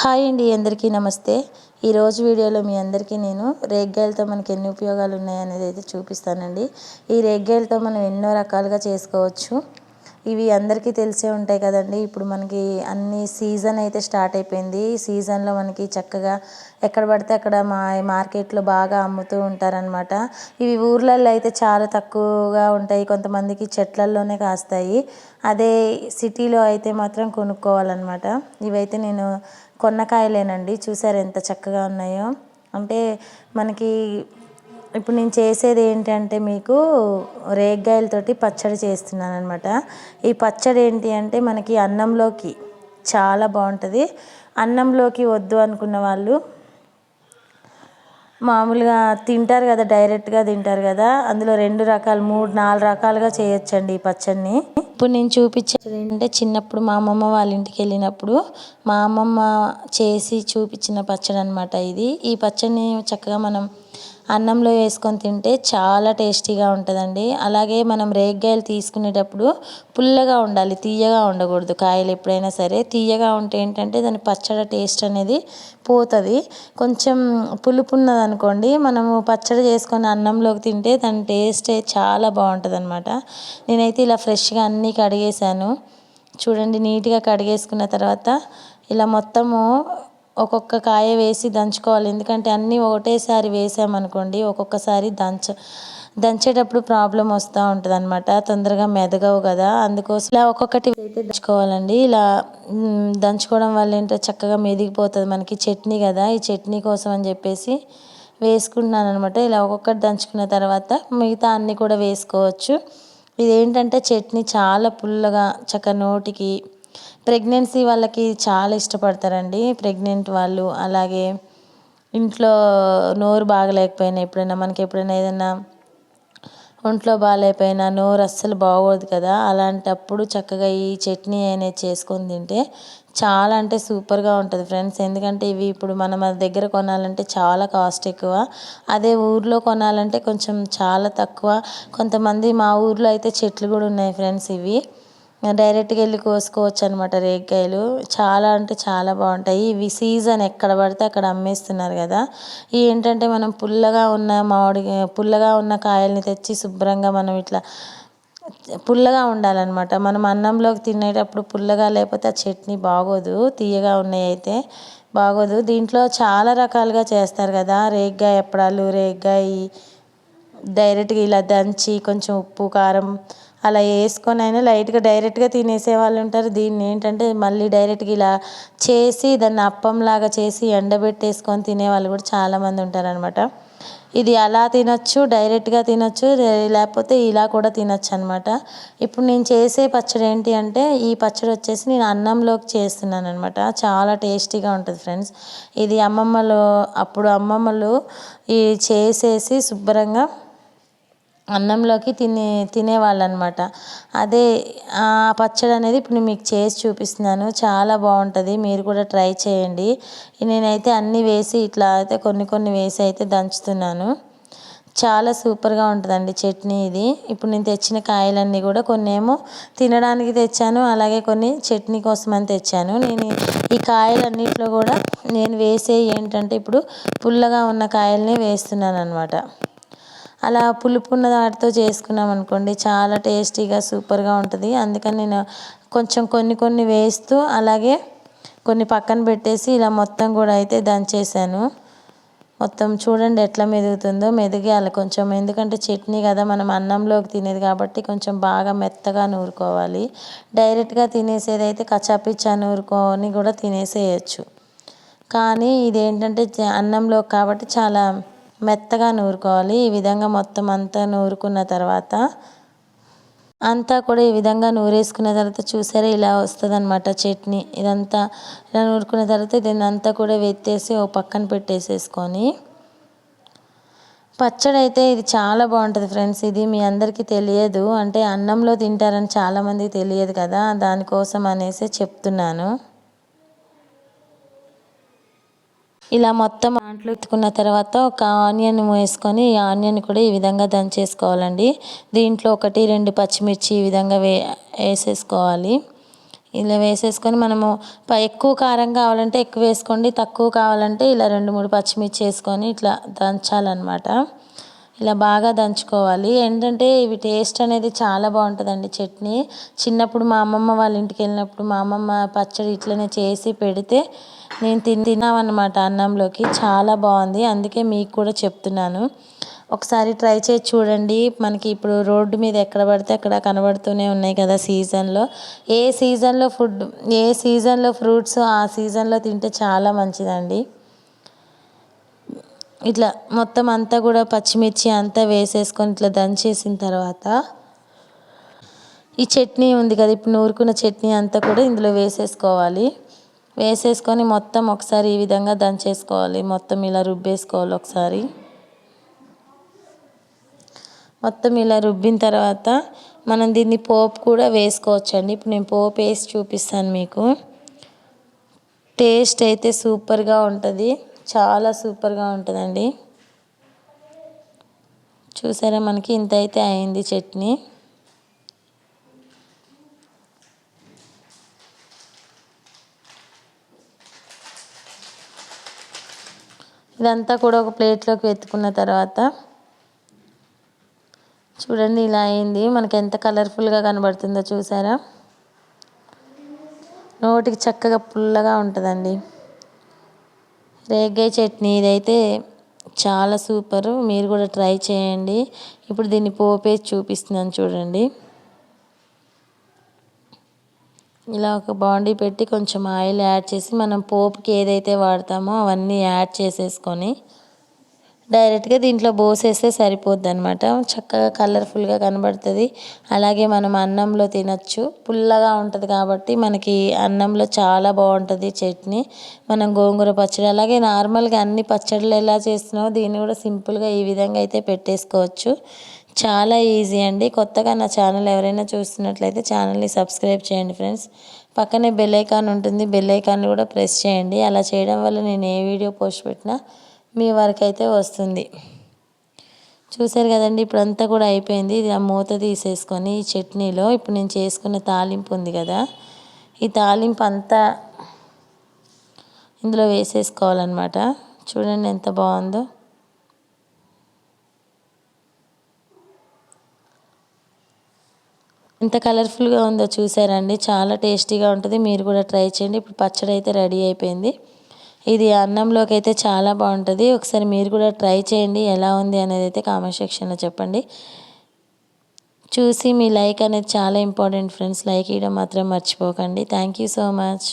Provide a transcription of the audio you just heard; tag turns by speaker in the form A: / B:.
A: Hi అండి, అందరికీ నమస్తే. ఈరోజు వీడియోలో మీ అందరికీ నేను రేగ్గాయలతో మనకి ఎన్ని ఉపయోగాలు ఉన్నాయనేది అయితే చూపిస్తానండి. ఈ రేగ్గాయలతో మనం ఎన్నో రకాలుగా చేసుకోవచ్చు. ఇవి అందరికీ తెలిసే ఉంటాయి కదండి. ఇప్పుడు మనకి అన్ని సీజన్ అయితే స్టార్ట్ అయిపోయింది. ఈ సీజన్లో మనకి చక్కగా ఎక్కడ పడితే అక్కడ మార్కెట్లో బాగా అమ్ముతూ ఉంటారనమాట. ఇవి ఊర్లలో అయితే చాలా తక్కువగా ఉంటాయి, కొంతమందికి చెట్లల్లోనే కాస్తాయి. అదే సిటీలో అయితే మాత్రం కొనుక్కోవాలన్నమాట. ఇవైతే నేను కొన్న కాయలేనండి. చూసారు ఎంత చక్కగా ఉన్నాయో. అంటే మనకి ఇప్పుడు నేను చేసేది ఏంటంటే మీకు రేగ్గాయలతోటి పచ్చడి చేస్తున్నాను అనమాట. ఈ పచ్చడి ఏంటి అంటే మనకి అన్నంలోకి చాలా బాగుంటుంది. అన్నంలోకి వద్దు అనుకున్న వాళ్ళు మామూలుగా తింటారు కదా, డైరెక్ట్గా తింటారు కదా, అందులో 2 రకాలు 3, 4 రకాలుగా చేయొచ్చండి ఈ పచ్చడిని. ఇప్పుడు నేను చూపించేది ఏంటంటే చిన్నప్పుడు మా అమ్మమ్మ వాళ్ళ ఇంటికి వెళ్ళినప్పుడు మా అమ్మమ్మ చేసి చూపించిన పచ్చడి అనమాట ఇది. ఈ పచ్చడిని చక్కగా మనం అన్నంలో వేసుకొని తింటే చాలా టేస్టీగా ఉంటుందండి. అలాగే మనం రేగ్గాయలు తీసుకునేటప్పుడు పుల్లగా ఉండాలి, తీయగా ఉండకూడదు. కాయలు ఎప్పుడైనా సరే తీయగా ఉంటే ఏంటంటే దాని పచ్చడి టేస్ట్ అనేది పోతుంది. కొంచెం పులుపు ఉన్నది అనుకోండి, మనము పచ్చడి చేసుకొని అన్నంలోకి తింటే దాని టేస్ట్ చాలా బాగుంటుంది అనమాట. నేనైతే ఇలా ఫ్రెష్గా అన్నీ కడిగేసాను. చూడండి, నీట్గా కడిగేసుకున్న తర్వాత ఇలా మొత్తము ఒక్కొక్క కాయ వేసి దంచుకోవాలి. ఎందుకంటే అన్నీ ఒకటేసారి వేసామనుకోండి ఒక్కొక్కసారి దంచేటప్పుడు ప్రాబ్లం వస్తూ ఉంటుంది అనమాట, తొందరగా మెదగవు కదా. అందుకోసం ఇలా ఒక్కొక్కటి దంచుకోవాలండి. ఇలా దంచుకోవడం వల్ల ఏంటో చక్కగా మెదిగిపోతుంది. మనకి చట్నీ కదా, ఈ చట్నీ కోసం అని చెప్పేసి వేసుకుంటున్నాను అనమాట. ఇలా ఒక్కొక్కటి దంచుకున్న తర్వాత మిగతా అన్నీ కూడా వేసుకోవచ్చు. ఇదేంటంటే చట్నీ చాలా పుల్లగా చక్కగా నోటికి, ప్రెగ్నెన్సీ వాళ్ళకి చాలా ఇష్టపడతారండి. ప్రెగ్నెంట్ వాళ్ళు, అలాగే ఇంట్లో నోరు బాగలేకపోయినా, ఎప్పుడైనా ఏదైనా ఒంట్లో బాగాలేకపోయినా, నోరు అస్సలు బాగోదు కదా, అలాంటప్పుడు చక్కగా ఈ చట్నీ అనేది చేసుకొని తింటే చాలా అంటే సూపర్గా ఉంటుంది ఫ్రెండ్స్. ఎందుకంటే ఇవి ఇప్పుడు మనం మన దగ్గర కొనాలంటే చాలా కాస్ట్ ఎక్కువ. అదే ఊర్లో కొనాలంటే కొంచెం చాలా తక్కువ. కొంతమంది మా ఊర్లో అయితే చెట్లు కూడా ఉన్నాయి ఫ్రెండ్స్. ఇవి డైరెక్ట్గా వెళ్ళి కోసుకోవచ్చు అనమాట. రేగ్గాయలు చాలా అంటే చాలా బాగుంటాయి. ఇవి సీజన్ ఎక్కడ పడితే అక్కడ అమ్మేస్తున్నారు కదా. ఇవి ఏంటంటే మనం పుల్లగా ఉన్న కాయల్ని తెచ్చి శుభ్రంగా మనం ఇట్లా పుల్లగా ఉండాలన్నమాట. మనం అన్నంలోకి తినేటప్పుడు పుల్లగా లేకపోతే ఆ చట్నీ బాగోదు. తీయగా ఉన్నాయి అయితే బాగోదు. దీంట్లో చాలా రకాలుగా చేస్తారు కదా, రేగ్గాయ అప్పడాలు, రేగ్గాయ డైరెక్ట్గా ఇలా దంచి కొంచెం ఉప్పు కారం అలా వేసుకొని అయినా లైట్గా డైరెక్ట్గా తినేసే వాళ్ళు ఉంటారు. దీన్ని ఏంటంటే మళ్ళీ డైరెక్ట్గా ఇలా చేసి దాన్ని అప్పంలాగా చేసి ఎండబెట్టేసుకొని తినేవాళ్ళు కూడా చాలామంది ఉంటారనమాట. ఇది అలా తినొచ్చు, డైరెక్ట్గా తినొచ్చు, లేకపోతే ఇలా కూడా తినొచ్చు అనమాట. ఇప్పుడు నేను చేసే పచ్చడి ఏంటి అంటే ఈ పచ్చడి వచ్చేసి నేను అన్నంలోకి చేస్తున్నాను అనమాట. చాలా టేస్టీగా ఉంటుంది ఫ్రెండ్స్. ఇది అప్పుడు అమ్మమ్మలు ఈ చేసేసి శుభ్రంగా అన్నంలోకి తినేవాళ్ళు అనమాట. అదే ఆ పచ్చడి అనేది ఇప్పుడు నేను మీకు చేసి చూపిస్తున్నాను. చాలా బాగుంటుంది, మీరు కూడా ట్రై చేయండి. నేనైతే అన్నీ వేసి ఇట్లా అయితే కొన్ని వేసి అయితే దంచుతున్నాను. చాలా సూపర్గా ఉంటుందండి చట్నీ ఇది. ఇప్పుడు నేను తెచ్చిన కాయలన్నీ కూడా కొన్ని ఏమో తినడానికి తెచ్చాను, అలాగే కొన్ని చట్నీ కోసం అని తెచ్చాను. నేను ఈ కాయలన్నింటిలో కూడా నేను ఏంటంటే ఇప్పుడు పుల్లగా ఉన్న కాయల్ని వేస్తున్నాను అనమాట. అలా పులుపు ఉన్న వాటితో చేసుకున్నాం అనుకోండి చాలా టేస్టీగా సూపర్గా ఉంటుంది. అందుకని నేను కొంచెం కొన్ని వేస్తూ అలాగే కొన్ని పక్కన పెట్టేసి ఇలా మొత్తం కూడా అయితే దంచేసాను. మొత్తం చూడండి ఎట్లా మెదుగుతుందో, మెదిగాలి కొంచెం. ఎందుకంటే చట్నీ కదా, మనం అన్నంలోకి తినేది కాబట్టి కొంచెం బాగా మెత్తగా నూరుకోవాలి. డైరెక్ట్గా తినేసేది అయితే కచ్చాపిచ్చా నూరుకొని కూడా తినేసేయచ్చు. కానీ ఇదేంటంటే అన్నంలోకి కాబట్టి చాలా మెత్తగా నూరుకోవాలి. ఈ విధంగా మొత్తం అంతా నూరుకున్న తర్వాత అంతా కూడా ఈ విధంగా నూరేసుకున్న తర్వాత చూసారా ఇలా వస్తుంది అనమాట చట్నీ. ఇదంతా ఇలా నూరుకున్న తర్వాత దీన్ని అంతా కూడా వెత్తేసి ఓ పక్కన పెట్టేసేసుకొని పచ్చడి అయితే ఇది చాలా బాగుంటుంది ఫ్రెండ్స్. ఇది మీ అందరికీ తెలియదు, అంటే అన్నంలో తింటారని చాలామందికి తెలియదు కదా, దానికోసం అనేసి చెప్తున్నాను. ఇలా మొత్తం దాంట్లో ఎత్తుకున్న తర్వాత ఒక ఆనియన్ వేసుకొని ఈ ఆనియన్ కూడా ఈ విధంగా దంచేసుకోవాలండి. దీంట్లో 1, 2 పచ్చిమిర్చి ఈ విధంగా వేసేసుకోవాలి. ఇలా వేసేసుకొని మనము ఎక్కువ కారం కావాలంటే ఎక్కువ వేసుకోండి, తక్కువ కావాలంటే ఇలా 2-3 పచ్చిమిర్చి వేసుకొని ఇట్లా దంచాలన్నమాట. ఇలా బాగా దంచుకోవాలి. ఏంటంటే ఇవి టేస్ట్ అనేది చాలా బాగుంటుందండి చట్నీ. చిన్నప్పుడు మా అమ్మమ్మ వాళ్ళ ఇంటికి వెళ్ళినప్పుడు మా అమ్మమ్మ పచ్చడి ఇట్లనే చేసి పెడితే నేను తిన్నామన్నమాట అన్నంలోకి. చాలా బాగుంది, అందుకే మీకు కూడా చెప్తున్నాను. ఒకసారి ట్రై చేసి చూడండి. మనకి ఇప్పుడు రోడ్డు మీద ఎక్కడ పడితే అక్కడ కనబడుతూనే ఉన్నాయి కదా సీజన్లో. ఏ సీజన్లో ఫ్రూట్స్ ఆ సీజన్లో తింటే చాలా మంచిదండి. ఇట్లా మొత్తం అంతా కూడా పచ్చిమిర్చి అంతా వేసేసుకొని ఇట్లా దంచేసిన తర్వాత ఈ చట్నీ ఉంది కదా, ఇప్పుడు నూరుకున్న చట్నీ అంతా కూడా ఇందులో వేసేసుకోవాలి. వేసేసుకొని మొత్తం ఒకసారి ఈ విధంగా దంచేసుకోవాలి. మొత్తం ఇలా రుబ్బేసుకోవాలి ఒకసారి. మొత్తం ఇలా రుబ్బిన తర్వాత మనం దీన్ని పోపు కూడా వేసుకోవచ్చండి. ఇప్పుడు నేను పోపు వేసి చూపిస్తాను మీకు. టేస్ట్ అయితే సూపర్గా ఉంటుంది, చాలా సూపర్గా ఉంటుందండి. చూసారా, మనకి ఇంత అయితే అయింది చట్నీ. ఇదంతా కూడా ఒక ప్లేట్లోకి ఎత్తుకున్న తర్వాత చూడండి ఇలా అయింది. మనకి ఎంత కలర్ఫుల్గా కనబడుతుందో చూసారా. నోటికి చక్కగా పుల్లగా ఉంటుందండి రేగ్గాయ చట్నీ. ఇదైతే చాలా సూపరు, మీరు కూడా ట్రై చేయండి. ఇప్పుడు దీన్ని పోపేసి చూపిస్తున్నాను చూడండి. ఇలా ఒక బాండీ పెట్టి కొంచెం ఆయిల్ యాడ్ చేసి మనం పోపుకి ఏదైతే వాడతామో అవన్నీ యాడ్ చేసేసుకొని డైరెక్ట్గా దీంట్లో పోసేస్తే సరిపోద్ది అనమాట. చక్కగా కలర్ఫుల్గా కనబడుతుంది. అలాగే మనం అన్నంలో తినచ్చు. పుల్లగా ఉంటుంది కాబట్టి మనకి అన్నంలో చాలా బాగుంటుంది చట్నీ. మనం గోంగూర పచ్చడి అలాగే నార్మల్గా అన్ని పచ్చళ్ళు ఎలా చేస్తున్నామో దీన్ని కూడా సింపుల్గా ఈ విధంగా అయితే పెట్టేసుకోవచ్చు. చాలా ఈజీ అండి. కొత్తగా నా ఛానల్ ఎవరైనా చూస్తున్నట్లయితే ఛానల్ని సబ్స్క్రైబ్ చేయండి ఫ్రెండ్స్. పక్కనే బెల్ ఐకాన్ ఉంటుంది, బెల్ ఐకాన్ని కూడా ప్రెస్ చేయండి. అలా చేయడం వల్ల నేను ఏ వీడియో పోస్ట్ పెట్టినా మీ వరకు అయితే వస్తుంది. చూసారు కదండి, ఇప్పుడు అంతా కూడా అయిపోయింది. ఇది ఆ మూత తీసేసుకొని ఈ చట్నీలో ఇప్పుడు నేను చేసుకున్న తాలింపు ఉంది కదా, ఈ తాలింపు అంతా ఇందులో వేసేసుకోవాలన్నమాట. చూడండి ఎంత బాగుందో. ఎంత కలర్ఫుల్గా ఉందో చూసారండి. చాలా టేస్టీగా ఉంటుంది, మీరు కూడా ట్రై చేయండి. ఇప్పుడు పచ్చడి అయితే రెడీ అయిపోయింది. ఇది అన్నంలోకి అయితే చాలా బాగుంటుంది. ఒకసారి మీరు కూడా ట్రై చేయండి. ఎలా ఉంది అనేది అయితే కామెంట్ సెక్షన్లో చెప్పండి. చూసి మీ లైక్ అనేది చాలా ఇంపార్టెంట్ ఫ్రెండ్స్. లైక్ ఇవ్వడం మాత్రం మర్చిపోకండి. Thank you so much.